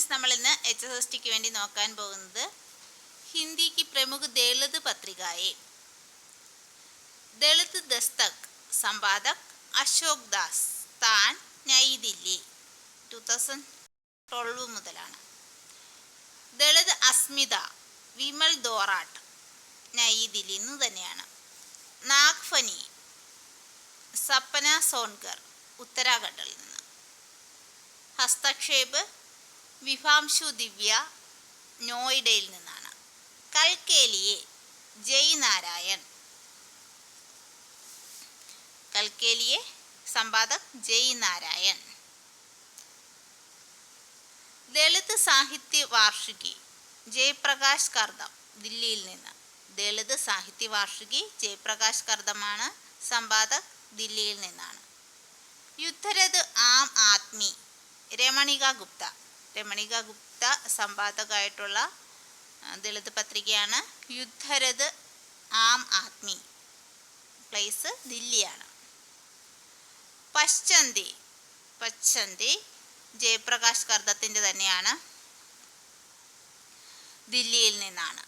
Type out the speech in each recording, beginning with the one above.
Friends, നമ്മൾ ഇന്ന് HSSTക്ക് വേണ്ടി നോക്കാൻ പോകുന്നത് हिंदी की प्रमुख दलित पत्रिकाएं। दलित दस्तक, संपादक अशोक दास, स्थान नई दिल्ली, 2012 മുതലാണ്. ദളിത് അസ്മിത, വിമൽ ദോറാട്ട്, നയി ദില്ലി എന്ന് തന്നെയാണ്. നാഗ്ഫനി, സപ്പന സോൺകർ, ഉത്തരാഖണ്ഡിൽ നിന്ന്. ഹസ്തക്ഷേപ് വിഭാംശു ദിവ്യ, നോയിഡയിൽ നിന്നാണ്. കൽക്കേലിയെ, ജയ് നാരായൺ. കൽക്കേലിയെ സംപാദക് ജയ് നാരായൺ. ദളിത് സാഹിത്യ വാർഷികി, ജയപ്രകാശ് കർദം, ദില്ലിയിൽ നിന്ന്. ദളിത് സാഹിത്യ വാർഷികി ജയപ്രകാശ് കർദമാണ് സംപാദക്, ദില്ലിയിൽ നിന്നാണ്. യുദ്ധരത് ആം ആദ്മി, രമണിക ഗുപ്ത. രമണിക ഗുപ്ത സംപാദകമായിട്ടുള്ള ദളിത് പത്രികയാണ് യുദ്ധരത് ആം ആദ്മി. പ്ലേസ് ദില്ലിയാണ്. പശ്ചന്തി, പശ്ചന്തി ജയപ്രകാശ് കർദത്തിൻ്റെ തന്നെയാണ്, ദില്ലിയിൽ നിന്നാണ്.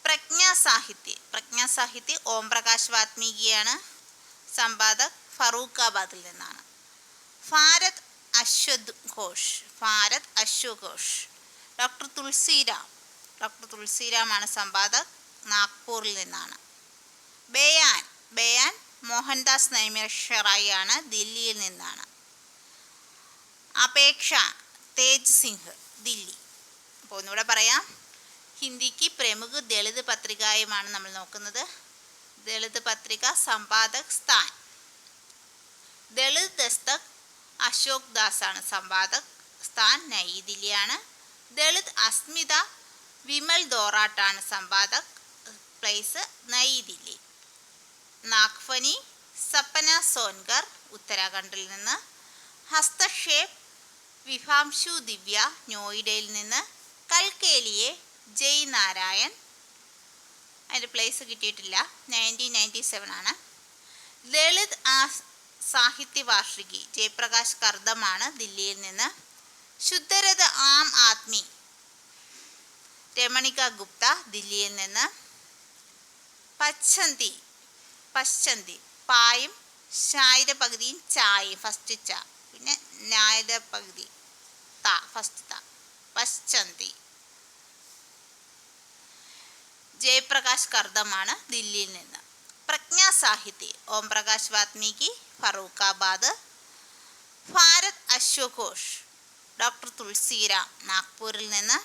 പ്രജ്ഞാസാഹിത്യ, പ്രജ്ഞാസാഹിത്യ ഓം പ്രകാശ് വാത്മീകിയാണ് സംപാദക്, ഫറൂഖാബാദിൽ നിന്നാണ്. ഭാരത് അശ്വത് ഘോഷ്, ഭാരത് അശ്വഘോഷ്. ഡോക്ടർ തുളസിറാം, ഡോക്ടർ തുളസിറാമാണ് സംപാദക്, നാഗ്പൂരിൽ നിന്നാണ്. ബയാൻ, ബയാൻ മോഹൻദാസ് നൈമിഷറായി ആണ്, ദില്ലിയിൽ നിന്നാണ്. അപേക്ഷ തേജ് സിംഗ്, ദില്ലി. അപ്പോൾ ഒന്നുകൂടെ പറയാം, ഹിന്ദിക്ക് പ്രമുഖ ദളിത് പത്രികയുമാണ് നമ്മൾ നോക്കുന്നത്. ദളിത് പത്രിക സംപാദക്, സ്ഥാൻ. ദളിത് ദസ്തക് അശോക് ദാസ് ആണ് സംപാദക്, സ്ഥാൻ നയി ദില്ലിയാണ്. ദളിത് അസ്മിത വിമൽ ദോറാട്ടാണ് സംപാദക്, പ്ലേസ് നയി ദില്ലി. നാഗ്ഫനി സപ്പന സോൻകർ, ഉത്തരാഖണ്ഡിൽ നിന്ന്. ഹസ്തക്ഷേപ് വിഭാംശു ദിവ്യ, നോയിഡയിൽ നിന്ന്. കൽക്കേലിയെ ജയ് നാരായൺ, അതിൻ്റെ പ്ലേസ് കിട്ടിയിട്ടില്ല, 1997 ആണ്. ദളിത് സാഹിത്യ വാർഷികി ജയപ്രകാശ് കർദമാണ്, ദില്ലിയിൽ നിന്ന്. ശുദ്ധരത് ആം ആദ്മി, രമണിക ഗുപ്ത, ദില്ലിയിൽ നിന്ന്. പശ്ചന്തി, പശ്ചന്തി പായും ഷായുടെ പകുതിയും ചായയും, ഫസ്റ്റ് ച, പിന്നെ ന്യായുടെ പകുതി ത, ഫസ്റ്റ് ത. പശ്ചന്തി ജയപ്രകാശ് കർദമാണ്, ദില്ലിയിൽ നിന്ന്. പ്രജ്ഞാസാഹിത്യ ഓം പ്രകാശ് വാത്മീകി, ഫറൂഖാബാദ്. ഭാരത് അശ്വഘോഷ്, ഡോക്ടർ തുളസിറാം, നാഗ്പൂരിൽ നിന്ന്.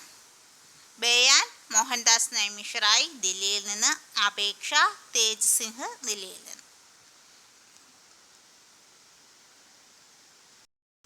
ബയാൻ മോഹൻദാസ് നൈമിഷറായി, ദില്ലിയിൽ നിന്ന്. അപേക്ഷ തേജ് സിംഗ്, ദില്ലിയിൽ നിന്ന്.